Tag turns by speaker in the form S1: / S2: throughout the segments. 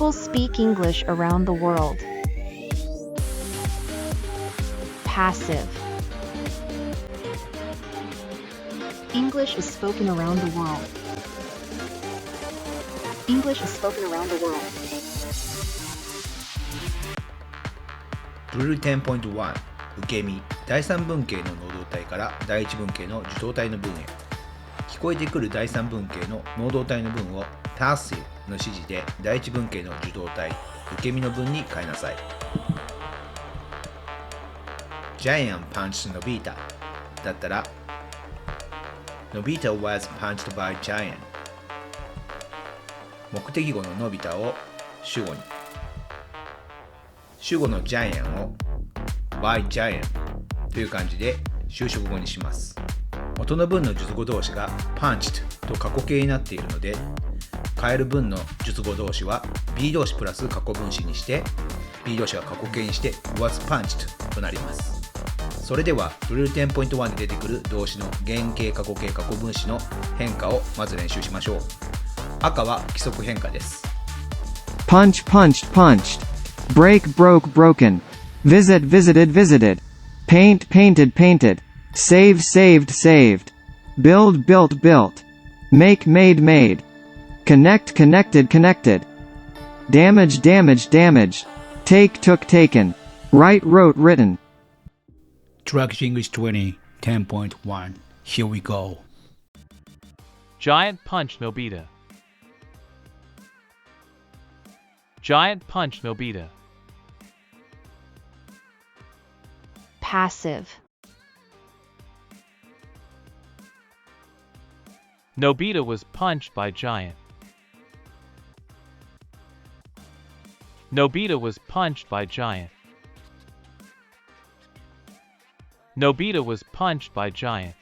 S1: People speak English around the world. Passive. English is spoken around the world. English is spoken around the world.
S2: ドリル 10.1 受け身第3文型の能動体から第1文型の受動体の文へ聞こえてくる第3文型の能動体の文を Passive の指示で第1文型の受動体受け身の文に変えなさい。 Giant punched Nobita だったら Nobita was punched by Giant 目的語ののび太を主語に主語のジャイアンを by giant という感じで修飾語にします。元の文の述語動詞が punched と過去形になっているので変える文の述語動詞は B 動詞プラス過去分詞にして B 動詞が過去形にして was punched となります。それではドリル 10.1 で出てくる動詞の原形過去形過去分詞の変化をまず練習しましょう。赤は規則変化です。
S3: Punch punched punched Break broke broken Visit visited visited Paint painted painted Save saved saved Build built built Make made made Connect connected connected Damage damaged damaged Take took taken Write wrote written
S4: Drakichi English 20 10.1 Here we go.
S5: Giant punch Nobita. Giant punch Nobita.
S1: Passive.
S5: Nobita was punched by Giant. Nobita was punched by Giant. Nobita was punched by Giant.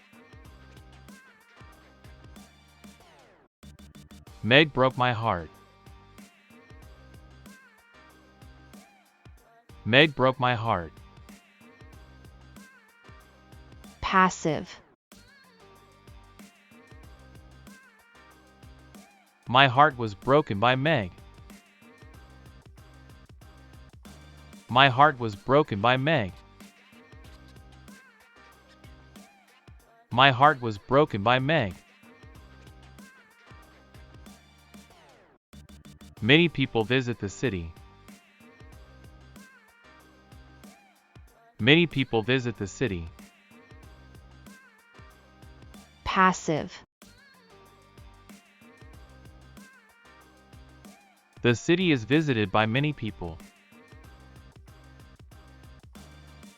S5: Meg broke my heart. Meg broke my heart.
S1: Passive.
S5: My heart was broken by Meg. My heart was broken by Meg. My heart was broken by Meg. Many people visit the city. Many people visit the city.
S1: Passive.
S5: The city is visited by many people.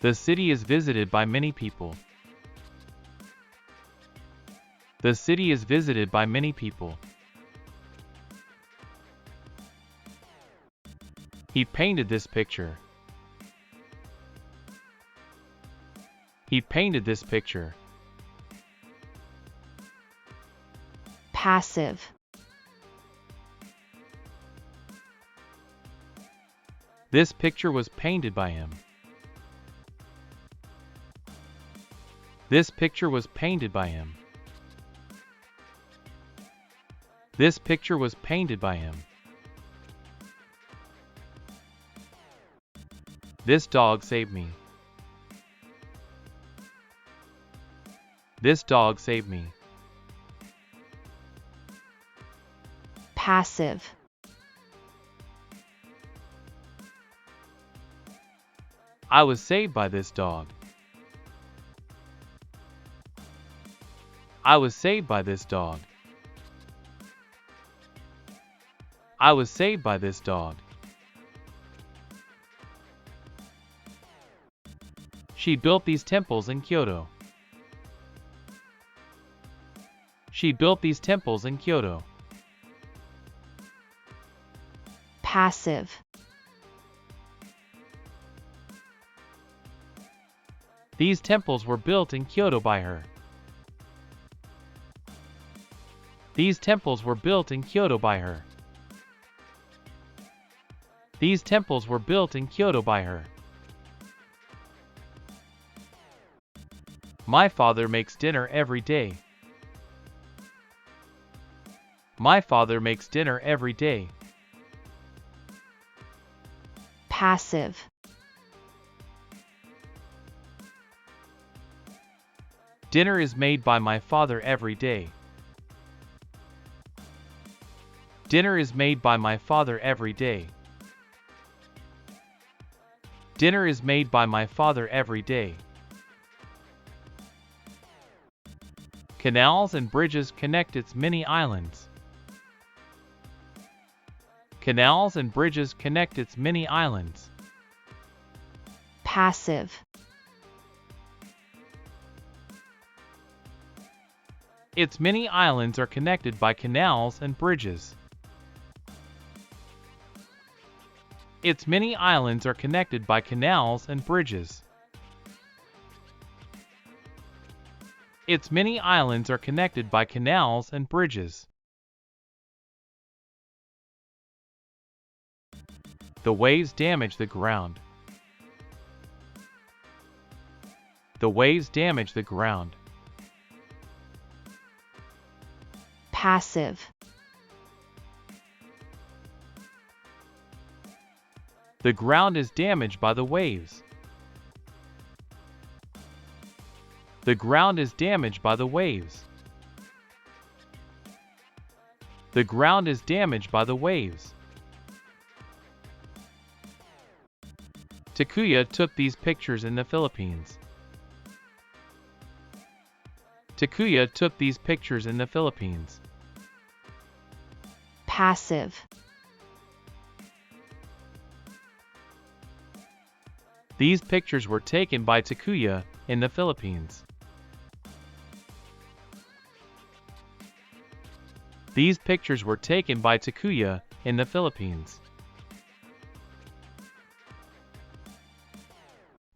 S5: The city is visited by many people. The city is visited by many people. He painted this picture. He painted this picture.
S1: Passive.
S5: This picture was painted by him. This picture was painted by him. This picture was painted by him. This dog saved me. This dog saved me.
S1: Passive.
S5: I was saved by this dog. I was saved by this dog. I was saved by this dog. She built these temples in Kyoto. She built these temples in Kyoto.
S1: Passive.
S5: These temples were built in Kyoto by her. These temples were built in Kyoto by her. These temples were built in Kyoto by her. My father makes dinner every day. My father makes dinner every day.
S1: passive,
S5: Dinner is made by my father every day. Dinner is made by my father every day. Dinner is made by my father every day. Canals and bridges connect its many islands. Canals and bridges connect its many islands.
S1: passive,
S5: Its many islands are connected by canals and bridges. Its many islands are connected by canals and bridges. Its many islands are connected by canals and bridges. The waves damage the ground. The waves damage the ground.
S1: passive,
S5: The ground is damaged by the waves. The ground is damaged by the waves. The ground is damaged by the waves. Takuya took these pictures in the Philippines. Takuya took these pictures in the Philippines.
S1: passive,
S5: These pictures were taken by Takuya in the Philippines. These pictures were taken by Takuya in the Philippines.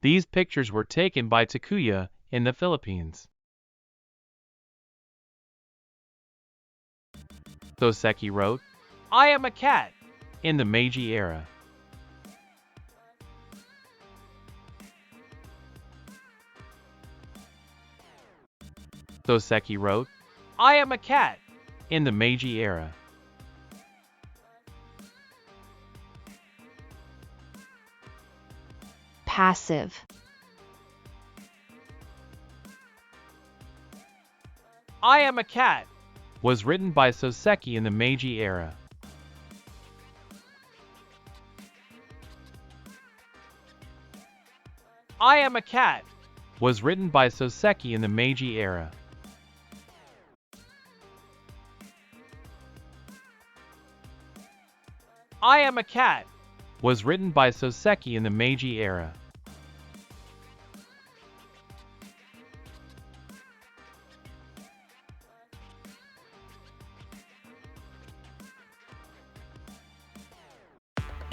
S5: These pictures were taken by Takuya in the Philippines. Soseki wrote, "I am a cat," in the Meiji era. Soseki wrote, "I am a cat," in the Meiji era.
S1: passive,
S5: "I am a cat" was written by Soseki in the Meiji era. "I am a cat" was written by Soseki in the Meiji era. "I am a cat" was written by Soseki in the Meiji era.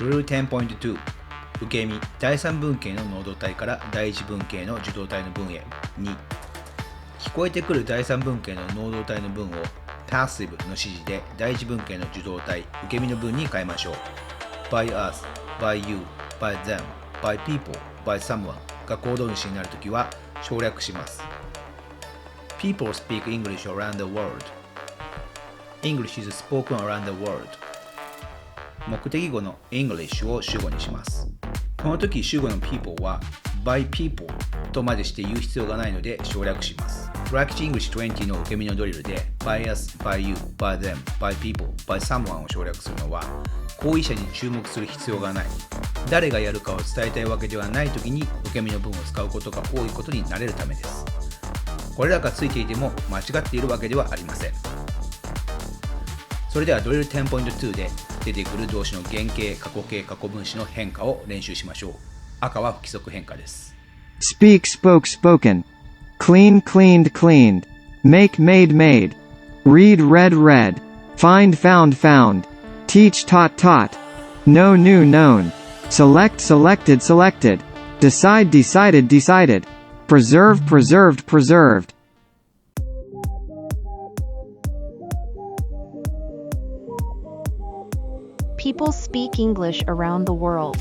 S2: Drill 10.2 受け身第3文型の濃度体から第1文型の受動体の文へ2聞こえてくる第3文型の濃度体の文を Passive の指示で第1文型の受動体受け身の文に変えましょう。by us, by you, by them, by people, by someone が行動主になるときは省略します。People speak English around the world. English is spoken around the world. 目的語の English を主語にします。この時主語の people は by people とまでして言う必要がないので省略します。Drakichi English 20の受け身のドリルで by us, by you, by them, by people, by someone を省略するのは行為者に注目する必要がない。誰がやるかを伝えたいわけではない時に受け身の文を使うことが多いことになれるためです。これらがついていても間違っているわけではありません。それではドリル 10.2 で出てくる動詞の原型、過去形、過去分詞の変化を練習しましょう。赤は不規則変化です。
S3: Speak spoke spoken. Clean cleaned cleaned. Make made made. Read read read. Find found found. Teach taught taught. Know knew known. Select selected selected. Decide decided decided. Preserve preserved preserved.
S1: people speak English around the world.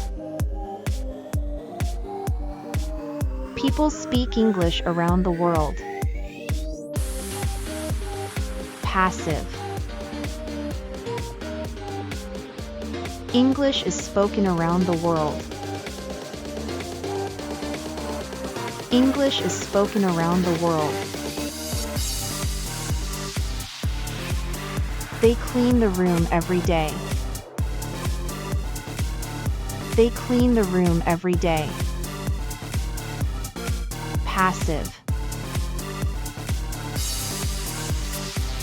S1: People speak English around the world. Passive. English is spoken around the world. English is spoken around the world. They clean the room every day. They clean the room every day. Passive.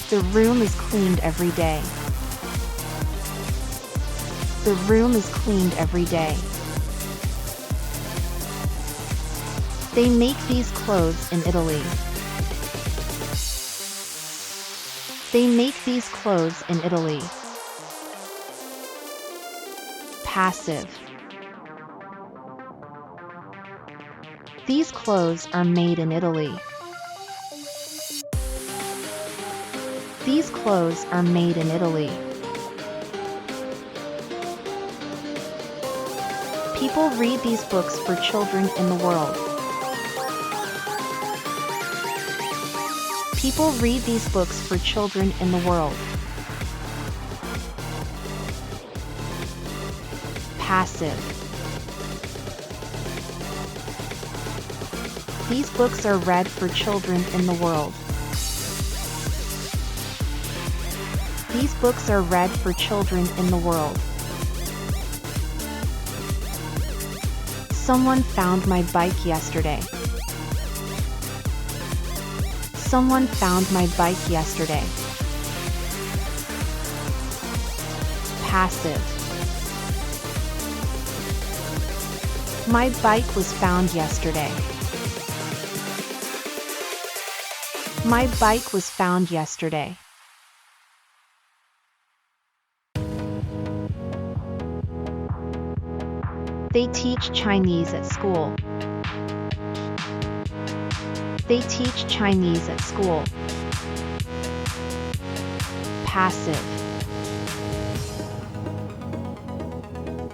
S1: The room is cleaned every day. The room is cleaned every day. They make these clothes in Italy. They make these clothes in Italy. Passive. These clothes are made in Italy. These clothes are made in Italy. People read these books for children in the world. People read these books for children in the world. Passive. These books are read for children in the world. These books are read for children in the world. Someone found my bike yesterday. Someone found my bike yesterday. Passive. My bike was found yesterday. My bike was found yesterday. They teach Chinese at school. They teach Chinese at school. Passive.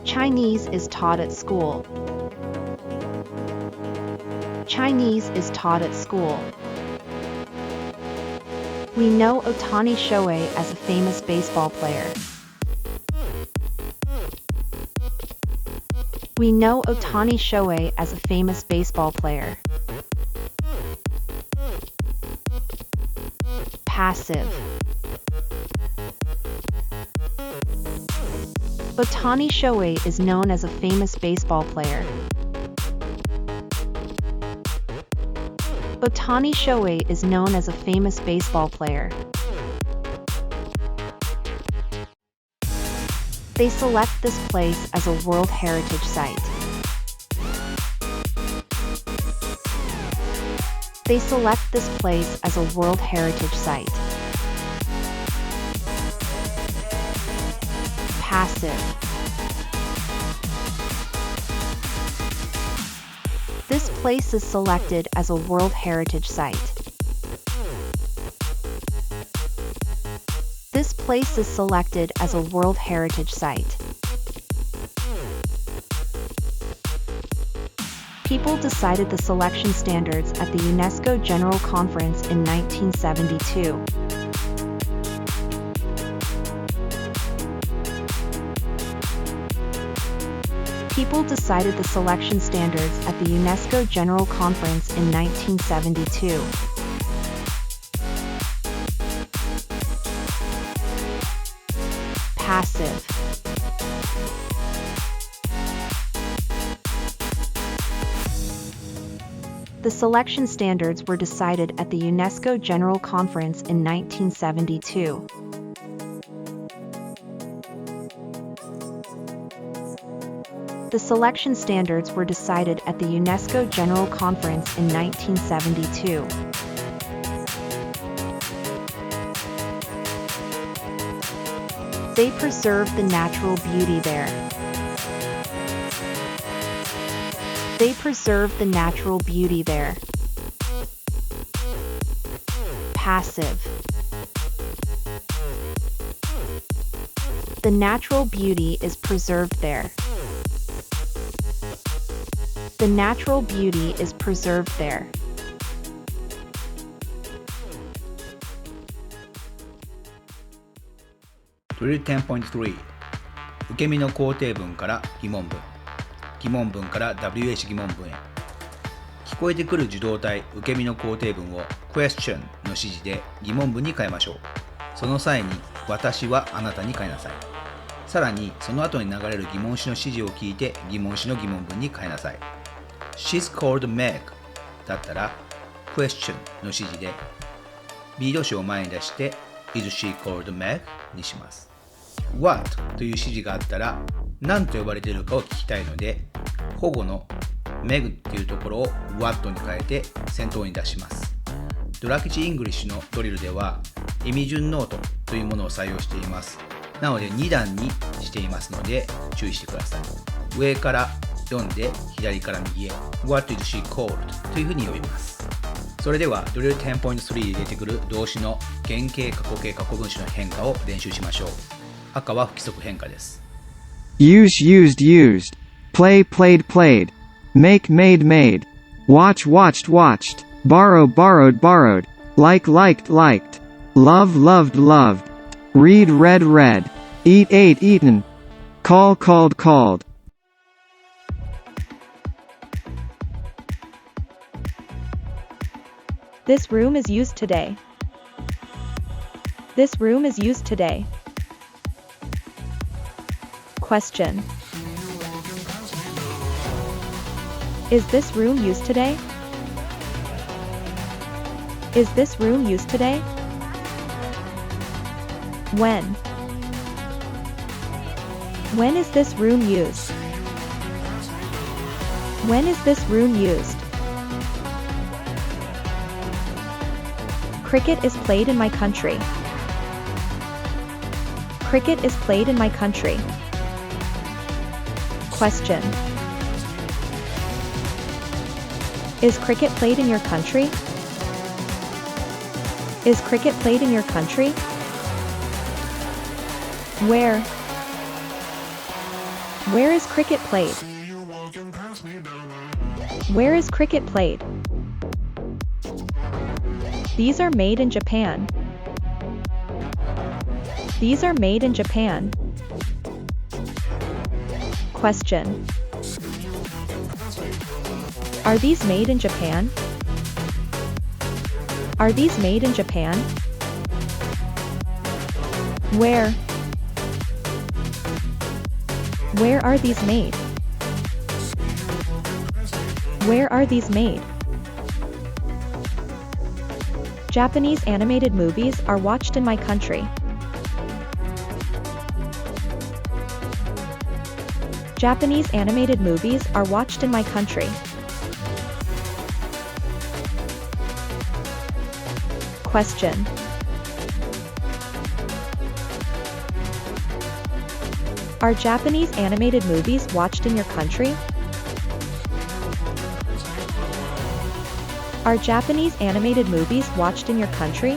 S1: Chinese is taught at school. Chinese is taught at school. We know Ohtani Shohei as a famous baseball player. We know Ohtani Shohei as a famous baseball player. Passive. Ohtani Shohei is known as a famous baseball player. Ohtani Shohei is known as a famous baseball player. They select this place as a World Heritage Site. They select this place as a World Heritage Site. Passive. This place is selected as a World Heritage Site. This place is selected as a World Heritage Site. People decided the selection standards at the UNESCO General Conference in 1972. People decided the selection standards at the UNESCO General Conference in 1972. Passive. The selection standards were decided at the UNESCO General Conference in 1972. The selection standards were decided at the UNESCO General Conference in 1972. They preserve the natural beauty there. They preserve the natural beauty there. Passive. The natural beauty is preserved there. The natural beauty is preserved there.
S2: Drill 10.3 受け身の肯定文から疑問文疑問文から WH 疑問文へ聞こえてくる受動体受け身の肯定文を question の指示で疑問文に変えましょう。その際に私はあなたに変えなさい。さらにその後に流れる疑問詞の指示を聞いて疑問詞の疑問文に変えなさい。She's called Meg だったら question の指示で B 動詞を前に出して Is she called Meg にします。What という指示があったら何と呼ばれているかを聞きたいので保護の Meg っていうところを What に変えて先頭に出します。Drakichi English のドリルでは意味順ノートというものを採用しています。なので2段にしていますので注意してください。上から読んで左から右へ What is she called というふうに読みます。それではドリル 10.3 で出てくる動詞の原型過去形過去分詞の変化を練習しましょう。赤は不規則変化です。
S3: Use, used, used. Play, played, played. Make, made, made. Watch, watched, watched. Borrow, borrowed, borrowed. Like, liked, liked. Love, loved, loved. Read, read, read. Eat, ate, eaten. Call, called, called.
S1: This room is used today. This room is used today. Question. Is this room used today? Is this room used today? When? When is this room used? When is this room used? Cricket is played in my country. Cricket is played in my country. Question. Is cricket played in your country? Is cricket played in your country? Where? Where is cricket played? Where is cricket played? These are made in Japan. These are made in Japan. Question. Are these made in Japan? Are these made in Japan? Where? Where are these made? Where are these made? Japanese animated movies are watched in my country. Japanese animated movies are watched in my country. Question. Are Japanese animated movies watched in your country? Are Japanese animated movies watched in your country?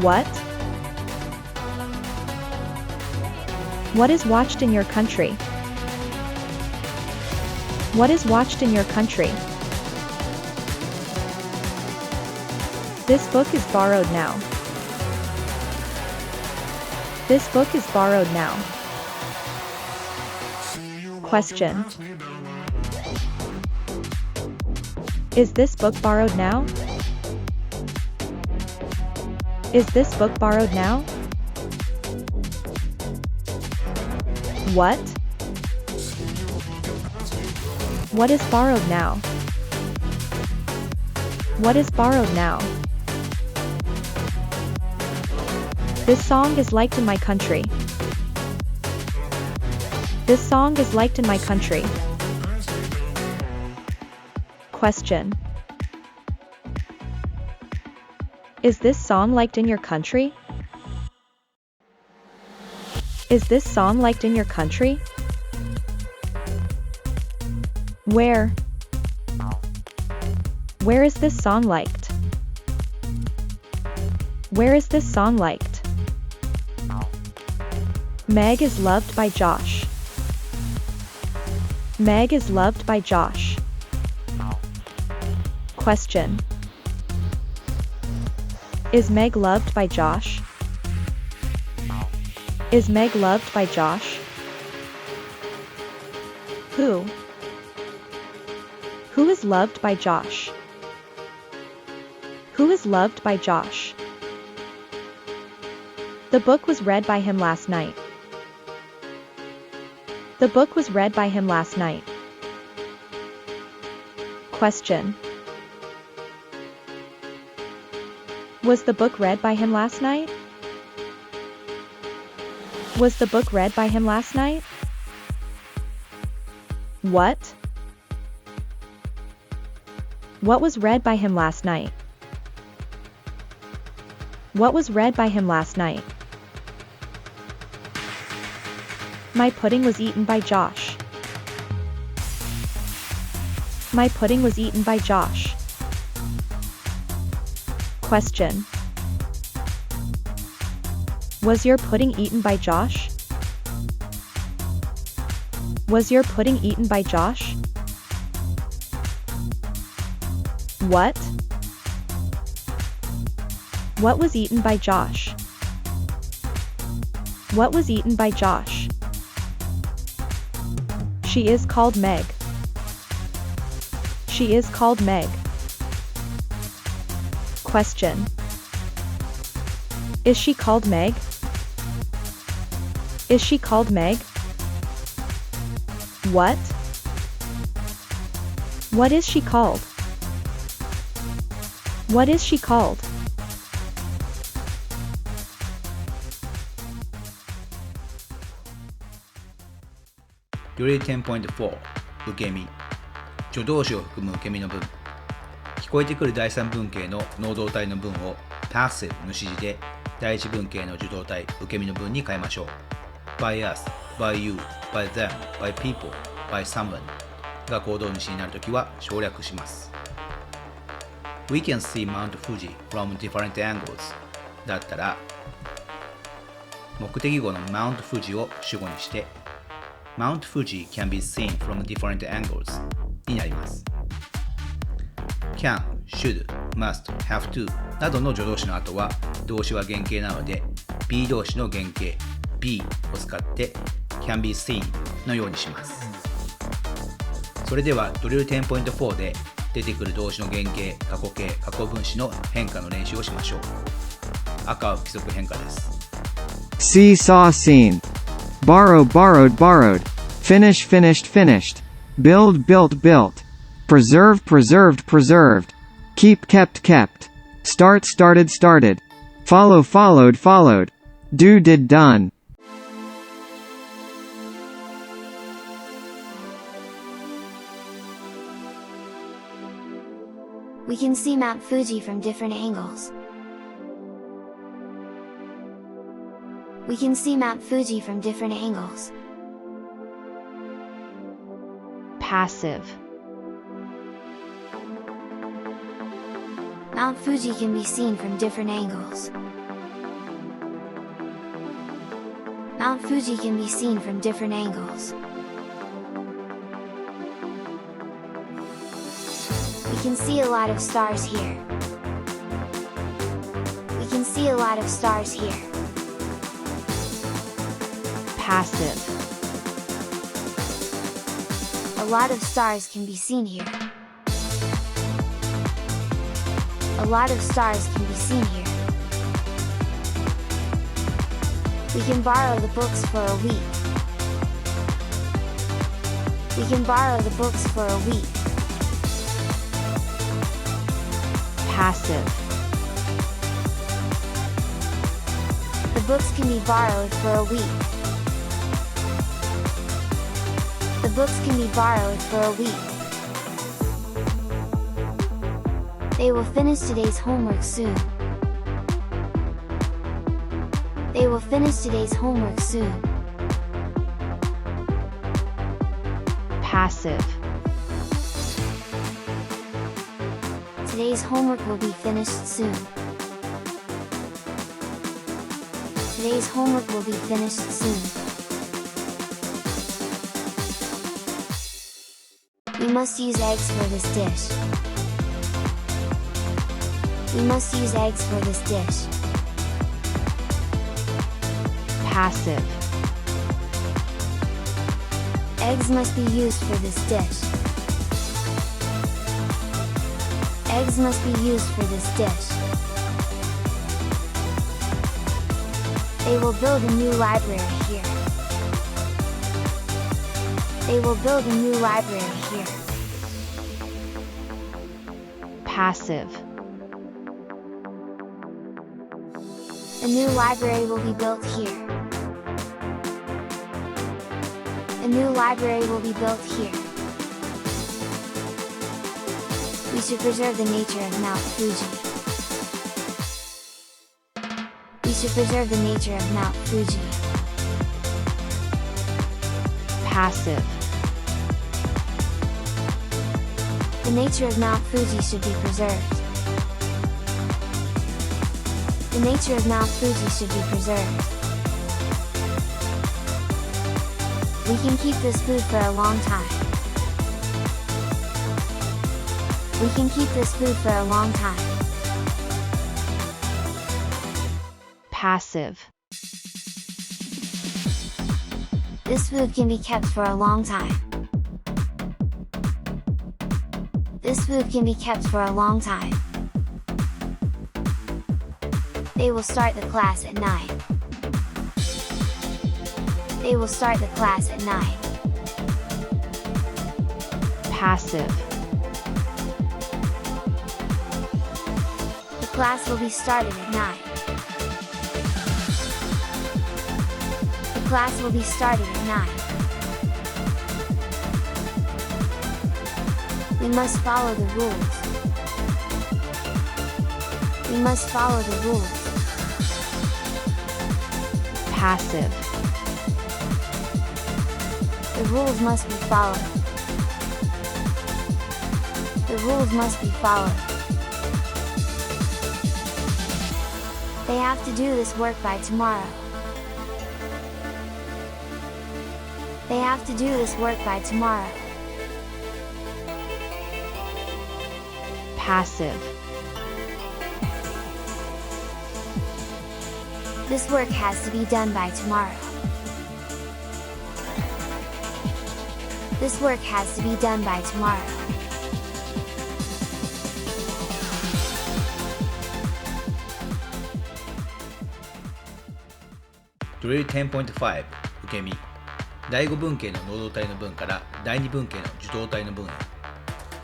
S1: What? What is watched in your country? What is watched in your country? This book is borrowed now. This book is borrowed now. Question. Is this book borrowed now? Is this book borrowed now? What? What is borrowed now? What is borrowed now? This song is liked in my country. This song is liked in my country. Question. Is this song liked in your country? Is this song liked in your country? Where? Where is this song liked? Where is this song liked? Meg is loved by Josh. Meg is loved by Josh. Question. Is Meg loved by Josh? Is Meg loved by Josh? Who? Who is loved by Josh? Who is loved by Josh? The book was read by him last night. The book was read by him last night. Question. Was the book read by him last night? Was the book read by him last night? What? What was read by him last night? What was read by him last night? My pudding was eaten by Josh. My pudding was eaten by Josh. Question. Was your pudding eaten by Josh? Was your pudding eaten by Josh? What? What was eaten by Josh? What was eaten by Josh? She is called Meg. She is called Meg. Question. Is she called Meg? Is she called Meg? What? What is she called? What is she called?
S2: Drill 10.4 受け身助動詞を含む受け身の文聞こえてくる第三文型の能動体の文を passive の指示で第一文型の受動体受け身の文に変えましょう。by us, by you, by them, by people, by someone が行動主になるときは省略します。We can see Mount Fuji from different angles だったら目的語の Mount Fuji を主語にしてMount Fuji can be seen from different angles になります。can, should, must, have to などの助動詞の後は動詞は原型なので be 動詞の原型 be を使って can be seen のようにします。それではドリル 10.4 で出てくる動詞の原型、過去形、過去分詞の変化の練習をしましょう。赤は不規則変化です。
S3: See, saw, seen. Borrow, borrowed, borrowed. Finish, finished, finished. Build, built, built. Preserve, preserved, preserved. Keep, kept, kept. Start, started, started. Follow, followed, followed. Do, did, done.
S6: We can see Mount Fuji from different angles. We can see Mount Fuji from different angles.
S1: Passive.
S6: Mount Fuji can be seen from different angles. Mount Fuji can be seen from different angles. We can see a lot of stars here. We can see a lot of stars here.
S1: Passive.
S6: A lot of stars can be seen here. A lot of stars can be seen here. We can borrow the books for a week. We can borrow the books for a week.
S1: Passive.
S6: The books can be borrowed for a week. The books can be borrowed for a week. They will finish today's homework soon. They will finish today's homework soon.
S1: Passive.
S6: Today's homework will be finished soon. Today's homework will be finished soon. We must use eggs for this dish. We must use eggs for this dish.
S1: Passive.
S6: Eggs must be used for this dish. Eggs must be used for this dish. They will build a new library here. They will build a new library here.
S1: Passive.
S6: A new library will be built here. A new library will be built here. We should preserve the nature of Mount Fuji. We should preserve the nature of Mount Fuji.
S1: Passive.
S6: The nature of Mount Fuji should be preserved. The nature of Mount Fuji should be preserved. We can keep this food for a long time. We can keep this food for a long time.
S1: Passive.
S6: This food can be kept for a long time. This food can be kept for a long time. They will start the class at 9. They will start the class at 9.
S1: Passive.
S6: The class will be started at 9. The class will be started at 9. We must follow the rules. We must follow the rules.
S1: Passive.
S6: The rules must be followed. The rules must be followed. They have to do this work by tomorrow. They have to do this work by tomorrow.
S1: Passive.
S6: This work has to be done by tomorrow. This work has to be done by tomorrow.
S2: Drill 10.5 受け身。第5文型の能動体の文から第2文型の受動体の文へ。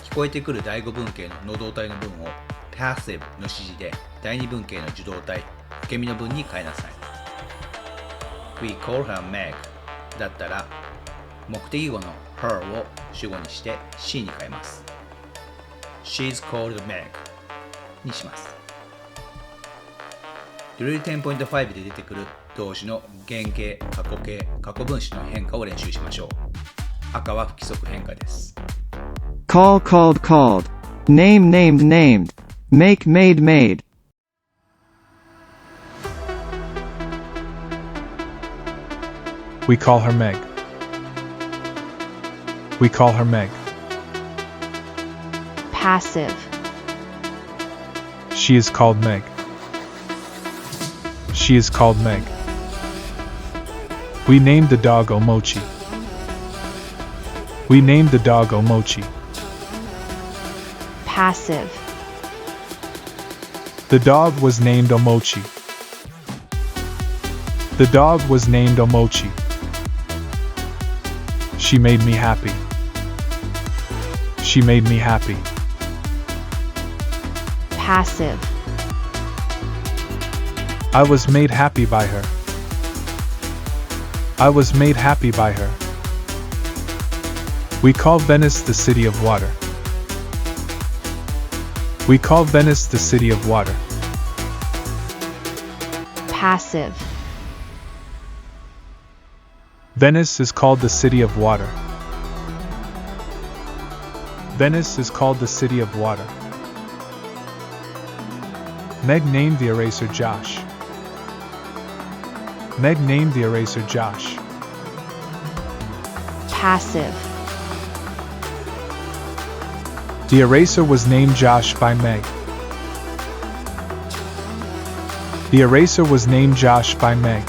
S2: 聞こえてくる第5文型の能動体の文を Passive の指示で第2文型の受動体、受け身の文に変えなさい。We call her Meg だったら目的語の her を主語にして she に変えます。She's called Meg にします。Drill 10.5 で出てくる動詞の原形、過去形、過去分詞の変化を練習しましょう。赤は不規則変化です。
S3: Call called called. Name named named. Make made made.
S7: We call her Meg. We call her Meg.
S1: Passive.
S7: She is called Meg. She is called Meg. We named the dog Omochi. We named the dog Omochi.
S1: Passive.
S7: The dog was named Omochi. The dog was named Omochi. She made me happy. She made me happy.
S1: Passive.
S7: I was made happy by her. I was made happy by her. We call Venice the city of water. We call Venice the city of water.
S1: Passive.
S7: Venice is called the city of water. Venice is called the city of water. Meg named the eraser Josh. Meg named the eraser Josh.
S1: Passive.
S7: The eraser was named Josh by Meg. The eraser was named Josh by Meg.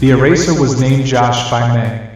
S7: The eraser was named Josh by May.